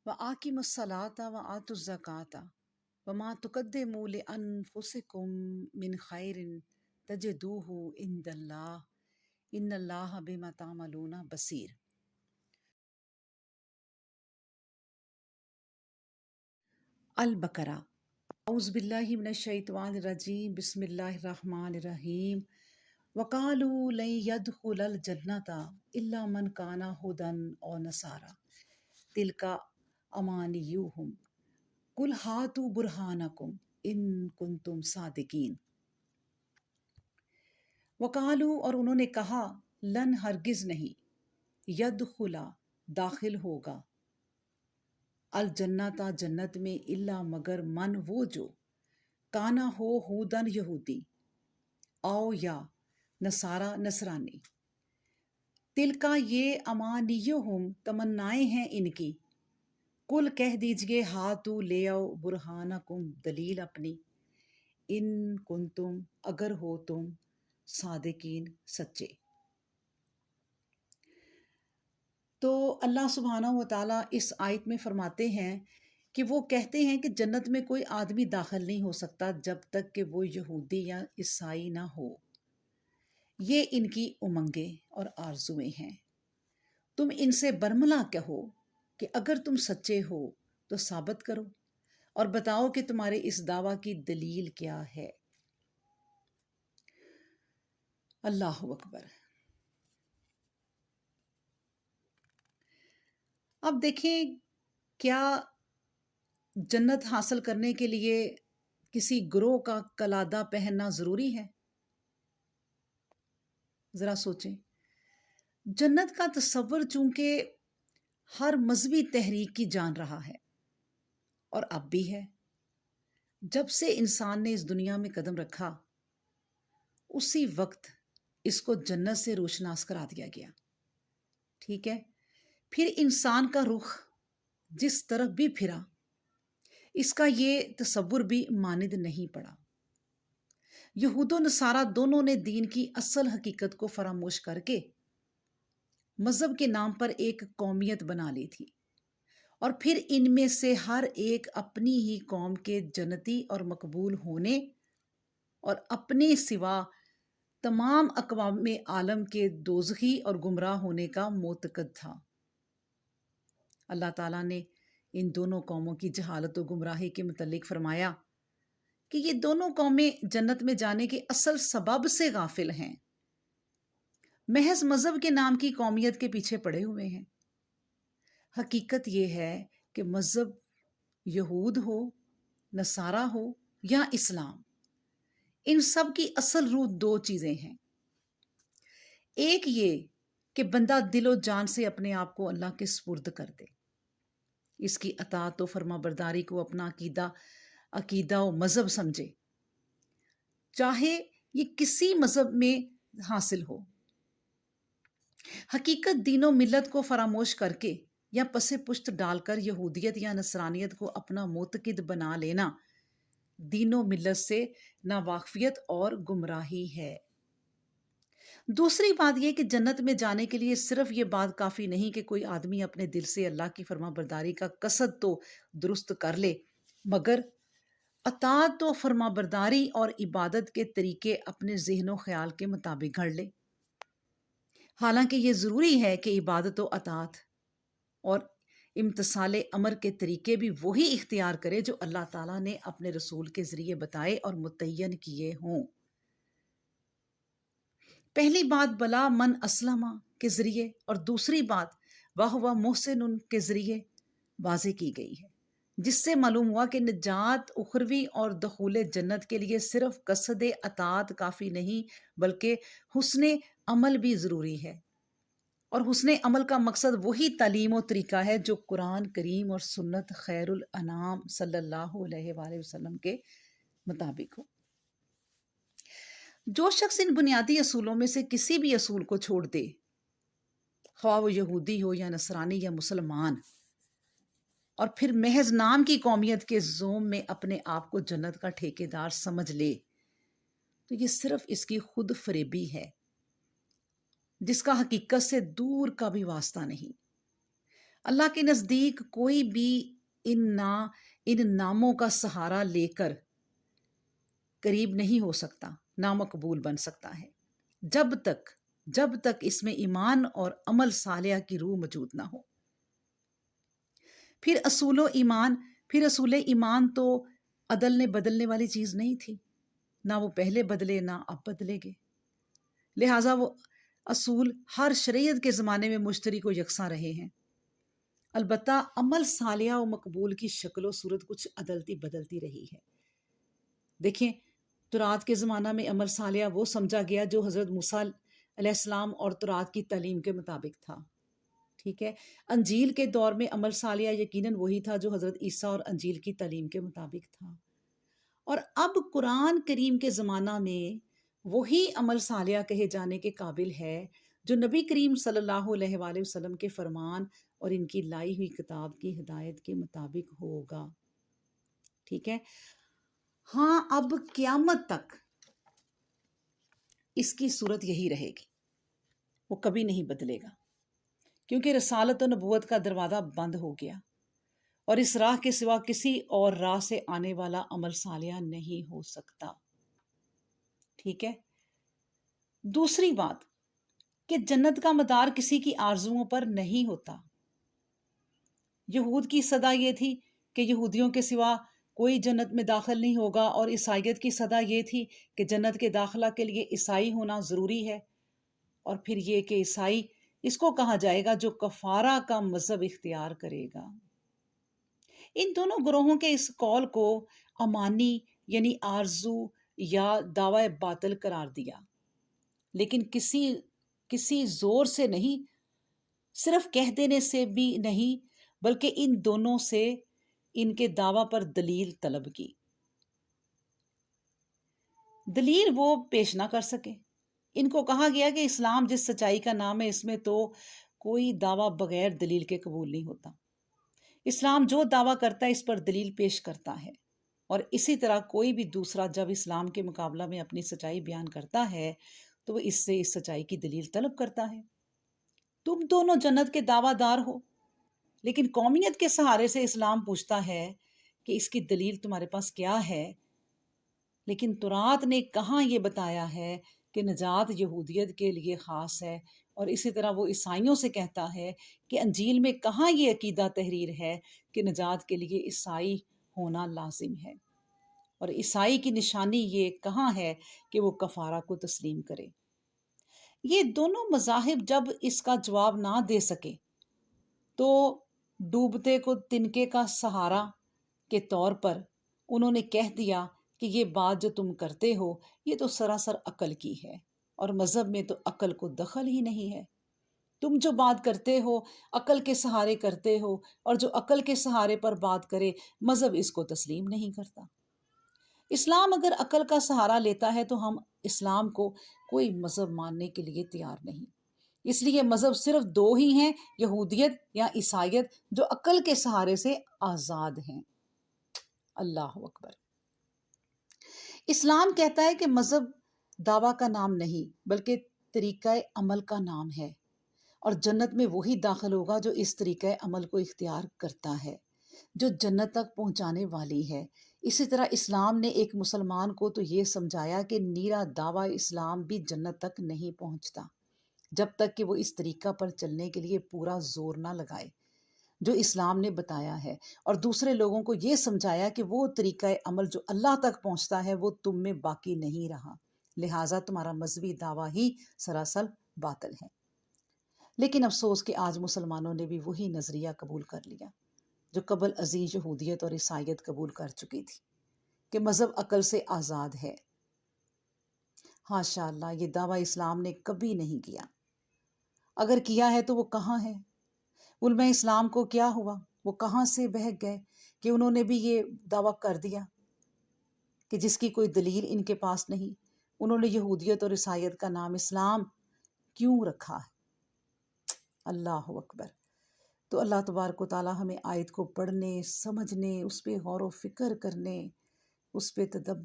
وَآقِمُوا الصَّلَاةَ وَآتُوا الزَّكَاةَ وَمَا تُقَدِّمُوا لِأَنفُسِكُم مِّنْ خَيْرٍ تَجِدُوهُ عِندَ اللَّهِ إِنَّ اللَّهَ بِمَا تَعْمَلُونَ بَصِيرٌ۔ البقرہ۔ اعوذ باللہ من الشیطان الرجیم، بسم اللہ الرحمن الرحیم۔ وَقَالُوا لَن يَدْخُلَ الْجَنَّةَ إِلَّا مَنْ كَانَ هُودًا أَوْ نَصَارَىٰ تِلْكَ أَمَانِيُّهُمْ قُلْ هَاتُوا بُرْهَانَكُمْ إِن كُنتُمْ صَادِقِينَ۔ وَقَالُوا، اور انہوں نے کہا، لن ہرگز نہیں، يَدْخُلَ داخل ہوگا، الجنت جنت میں، الا مگر من وہ جو، کانا ہو ہودن یہودی، او یا نصارہ نصرانی، تلکا یہ امانیہم تمنائیں ہیں ان کی، کل کہہ دیجئے ہاتو لے آؤ برہانکم دلیل اپنی، ان کنتم اگر ہو تم صادقین سچے۔ تو اللہ سبحانہ و تعالیٰ اس آیت میں فرماتے ہیں کہ وہ کہتے ہیں کہ جنت میں کوئی آدمی داخل نہیں ہو سکتا جب تک کہ وہ یہودی یا عیسائی نہ ہو۔ یہ ان کی امنگیں اور آرزویں ہیں۔ تم ان سے برملا کہو کہ اگر تم سچے ہو تو ثابت کرو اور بتاؤ کہ تمہارے اس دعویٰ کی دلیل کیا ہے۔ اللہ اکبر۔ اب دیکھیں، کیا جنت حاصل کرنے کے لیے کسی گروہ کا قلادہ پہننا ضروری ہے؟ ذرا سوچیں۔ جنت کا تصور چونکہ ہر مذہبی تحریک کی جان رہا ہے اور اب بھی ہے، جب سے انسان نے اس دنیا میں قدم رکھا اسی وقت اس کو جنت سے روشناس کرا دیا گیا، ٹھیک ہے؟ پھر انسان کا رخ جس طرف بھی پھرا، اس کا یہ تصور بھی ماند نہیں پڑا۔ یہود و نصارہ دونوں نے دین کی اصل حقیقت کو فراموش کر کے مذہب کے نام پر ایک قومیت بنا لی تھی، اور پھر ان میں سے ہر ایک اپنی ہی قوم کے جنتی اور مقبول ہونے اور اپنے سوا تمام اقوام عالم کے دوزخی اور گمراہ ہونے کا معتقد تھا۔ اللہ تعالیٰ نے ان دونوں قوموں کی جہالت و گمراہی کے متعلق فرمایا کہ یہ دونوں قومیں جنت میں جانے کے اصل سبب سے غافل ہیں، محض مذہب کے نام کی قومیت کے پیچھے پڑے ہوئے ہیں۔ حقیقت یہ ہے کہ مذہب یہود ہو، نصارہ ہو یا اسلام، ان سب کی اصل روح دو چیزیں ہیں۔ ایک یہ کہ بندہ دل و جان سے اپنے آپ کو اللہ کے سپرد کر دے، اس کی اطاعت و فرما برداری کو اپنا عقیدہ و مذہب سمجھے، چاہے یہ کسی مذہب میں حاصل ہو۔ حقیقت دین و ملت کو فراموش کر کے یا پس پشت ڈال کر یہودیت یا نصرانیت کو اپنا معتقد بنا لینا دین و ملت سے ناواقفیت اور گمراہی ہے۔ دوسری بات یہ کہ جنت میں جانے کے لیے صرف یہ بات کافی نہیں کہ کوئی آدمی اپنے دل سے اللہ کی فرما برداری کا قصد تو درست کر لے، مگر اطاعت و فرما برداری اور عبادت کے طریقے اپنے ذہن و خیال کے مطابق گھڑ لے۔ حالانکہ یہ ضروری ہے کہ عبادت و اطاعت اور امتثال امر کے طریقے بھی وہی اختیار کرے جو اللہ تعالیٰ نے اپنے رسول کے ذریعے بتائے اور متعین کیے ہوں۔ پہلی بات بلا من اسلم کے ذریعے اور دوسری بات وَهُوَ مُحْسِنٌ کے ذریعے واضح کی گئی ہے، جس سے معلوم ہوا کہ نجات اخروی اور دخول جنت کے لیے صرف قصد اطاعت کافی نہیں بلکہ حسن عمل بھی ضروری ہے، اور حسن عمل کا مقصد وہی تعلیم و طریقہ ہے جو قرآن کریم اور سنت خیر الانام صلی اللہ علیہ وآلہ وسلم کے مطابق ہو۔ جو شخص ان بنیادی اصولوں میں سے کسی بھی اصول کو چھوڑ دے، خواہ وہ یہودی ہو یا نصرانی یا مسلمان، اور پھر محض نام کی قومیت کے زوم میں اپنے آپ کو جنت کا ٹھیکیدار سمجھ لے، تو یہ صرف اس کی خود فریبی ہے، جس کا حقیقت سے دور کا بھی واسطہ نہیں۔ اللہ کے نزدیک کوئی بھی ان ناموں کا سہارا لے کر قریب نہیں ہو سکتا، نامقبول بن سکتا ہے، جب تک اس میں ایمان اور عمل صالحہ کی روح موجود نہ ہو۔ پھر اصول ایمان تو عدلنے بدلنے والی چیز نہیں تھی، نہ وہ پہلے بدلے نہ اب بدلے گے، لہٰذا وہ اصول ہر شریعت کے زمانے میں مشترک و یکساں رہے ہیں۔ البتہ عمل صالحہ و مقبول کی شکل و صورت کچھ عدلتی بدلتی رہی ہے۔ دیکھیں، تورات کے زمانہ میں عمل صالحہ وہ سمجھا گیا جو حضرت موسیٰ علیہ السلام اور تورات کی تعلیم کے مطابق تھا، ٹھیک ہے۔ انجیل کے دور میں عمل صالحہ یقیناً وہی تھا جو حضرت عیسیٰ اور انجیل کی تعلیم کے مطابق تھا، اور اب قرآن کریم کے زمانہ میں وہی عمل صالحہ کہے جانے کے قابل ہے جو نبی کریم صلی اللہ علیہ وآلہ وسلم کے فرمان اور ان کی لائی ہوئی کتاب کی ہدایت کے مطابق ہوگا، ٹھیک ہے۔ ہاں، اب قیامت تک اس کی صورت یہی رہے گی، وہ کبھی نہیں بدلے گا، کیونکہ رسالت و نبوت کا دروازہ بند ہو گیا، اور اس راہ کے سوا کسی اور راہ سے آنے والا عمل صالحہ نہیں ہو سکتا، ٹھیک ہے۔ دوسری بات کہ جنت کا مدار کسی کی آرزوؤں پر نہیں ہوتا۔ یہود کی صدا یہ تھی کہ یہودیوں کے سوا کوئی جنت میں داخل نہیں ہوگا، اور عیسائیت کی صدا یہ تھی کہ جنت کے داخلہ کے لیے عیسائی ہونا ضروری ہے، اور پھر یہ کہ عیسائی اس کو کہا جائے گا جو کفارہ کا مذہب اختیار کرے گا۔ ان دونوں گروہوں کے اس قول کو امانی یعنی آرزو یا دعوی باطل قرار دیا، لیکن کسی زور سے نہیں، صرف کہہ دینے سے بھی نہیں، بلکہ ان دونوں سے ان کے دعویٰ پر دلیل طلب کی۔ دلیل وہ پیش نہ کر سکے۔ ان کو کہا گیا کہ اسلام جس سچائی کا نام ہے، اس میں تو کوئی دعویٰ بغیر دلیل کے قبول نہیں ہوتا۔ اسلام جو دعویٰ کرتا ہے اس پر دلیل پیش کرتا ہے، اور اسی طرح کوئی بھی دوسرا جب اسلام کے مقابلہ میں اپنی سچائی بیان کرتا ہے تو وہ اس سے اس سچائی کی دلیل طلب کرتا ہے۔ تم دونوں جنت کے دعویٰ دار ہو، لیکن قومیت کے سہارے سے اسلام پوچھتا ہے کہ اس کی دلیل تمہارے پاس کیا ہے؟ لیکن تورات نے کہاں یہ بتایا ہے کہ نجات یہودیت کے لیے خاص ہے، اور اسی طرح وہ عیسائیوں سے کہتا ہے کہ انجیل میں کہاں یہ عقیدہ تحریر ہے کہ نجات کے لیے عیسائی ہونا لازم ہے، اور عیسائی کی نشانی یہ کہاں ہے کہ وہ کفارہ کو تسلیم کرے۔ یہ دونوں مذاہب جب اس کا جواب نہ دے سکے تو ڈوبتے کو تنکے کا سہارا کے طور پر انہوں نے کہہ دیا کہ یہ بات جو تم کرتے ہو یہ تو سراسر عقل کی ہے، اور مذہب میں تو عقل کو دخل ہی نہیں ہے۔ تم جو بات کرتے ہو عقل کے سہارے کرتے ہو، اور جو عقل کے سہارے پر بات کرے مذہب اس کو تسلیم نہیں کرتا۔ اسلام اگر عقل کا سہارا لیتا ہے تو ہم اسلام کو کوئی مذہب ماننے کے لیے تیار نہیں۔ اس لیے مذہب صرف دو ہی ہیں، یہودیت یا عیسائیت، جو عقل کے سہارے سے آزاد ہیں۔ اللہ اکبر۔ اسلام کہتا ہے کہ مذہب دعویٰ کا نام نہیں بلکہ طریقہ عمل کا نام ہے، اور جنت میں وہی داخل ہوگا جو اس طریقہ عمل کو اختیار کرتا ہے جو جنت تک پہنچانے والی ہے۔ اسی طرح اسلام نے ایک مسلمان کو تو یہ سمجھایا کہ نیرا دعویٰ اسلام بھی جنت تک نہیں پہنچتا جب تک کہ وہ اس طریقہ پر چلنے کے لیے پورا زور نہ لگائے جو اسلام نے بتایا ہے، اور دوسرے لوگوں کو یہ سمجھایا کہ وہ طریقہ عمل جو اللہ تک پہنچتا ہے وہ تم میں باقی نہیں رہا، لہٰذا تمہارا مذہبی دعویٰ ہی سراسر باطل ہے۔ لیکن افسوس کہ آج مسلمانوں نے بھی وہی نظریہ قبول کر لیا جو قبل ازیں یہودیت اور عیسائیت قبول کر چکی تھی، کہ مذہب عقل سے آزاد ہے۔ حاشا اللہ، یہ دعویٰ اسلام نے کبھی نہیں کیا۔ اگر کیا ہے تو وہ کہاں ہے؟ علماء اسلام کو کیا ہوا؟ وہ کہاں سے بہک گئے کہ انہوں نے بھی یہ دعویٰ کر دیا کہ جس کی کوئی دلیل ان کے پاس نہیں۔ انہوں نے یہودیت اور عیسائیت کا نام اسلام کیوں رکھا ہے؟ اللہ اکبر۔ تو اللہ تبارک و تعالی ہمیں آیت کو پڑھنے، سمجھنے، اس پہ غور و فکر کرنے، اس پہ تدبر